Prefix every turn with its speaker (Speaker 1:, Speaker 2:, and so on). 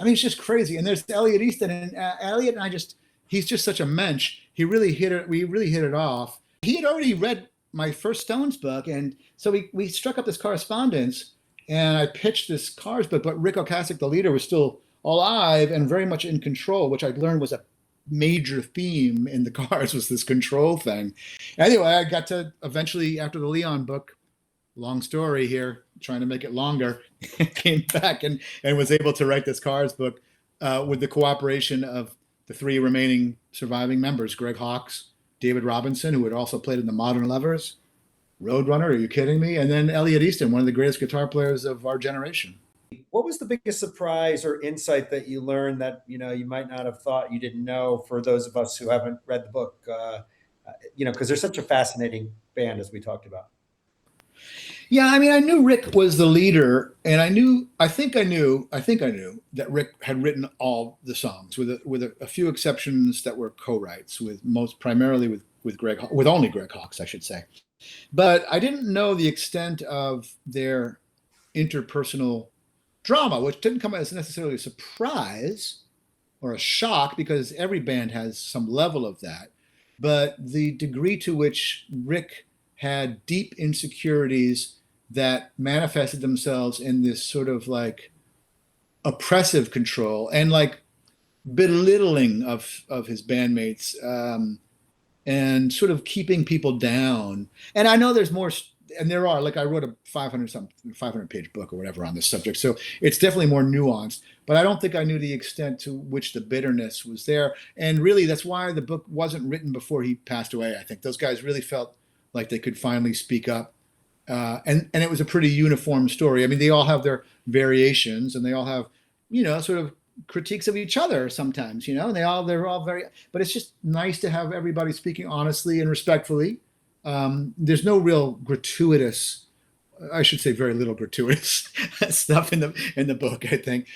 Speaker 1: I mean, it's just crazy. And there's Elliot Easton, and Elliot and I he's just such a mensch. He really hit it. We really hit it off. He had already read my first Stones book, and so we struck up this correspondence, and I pitched this Cars book, but Rick Ocasek, the leader, was still alive and very much in control, which I learned was a major theme in the Cars, was this control thing. Anyway, I got to eventually, after the Leon book, long story here, trying to make it longer, came back and was able to write this Cars book with the cooperation of the three remaining surviving members, Greg Hawkes, David Robinson, who had also played in the Modern Lovers, Roadrunner, are you kidding me? And then Elliot Easton, one of the greatest guitar players of our generation.
Speaker 2: What was the biggest surprise or insight that you learned that, you might not have thought you didn't know, for those of us who haven't read the book, because they're such a fascinating band, as we talked about?
Speaker 1: Yeah, I mean, I knew Rick was the leader, and I think I knew that Rick had written all the songs, with a few exceptions that were co-writes, primarily with only Greg Hawkes, I should say. But I didn't know the extent of their interpersonal drama, which didn't come as necessarily a surprise or a shock, because every band has some level of that. But the degree to which Rick had deep insecurities that manifested themselves in this sort of like oppressive control and like belittling of his bandmates, and sort of keeping people down. And I know there's more, and there are, like, I wrote a 500-page book or whatever on this subject, so it's definitely more nuanced, but I don't think I knew the extent to which the bitterness was there. And really, that's why the book wasn't written before he passed away. I think those guys really felt like they could finally speak up. And it was a pretty uniform story. I mean, they all have their variations, and they all have, sort of critiques of each other sometimes, and they're all very, but it's just nice to have everybody speaking honestly and respectfully. There's no real gratuitous, I should say very little gratuitous stuff in the book, I think.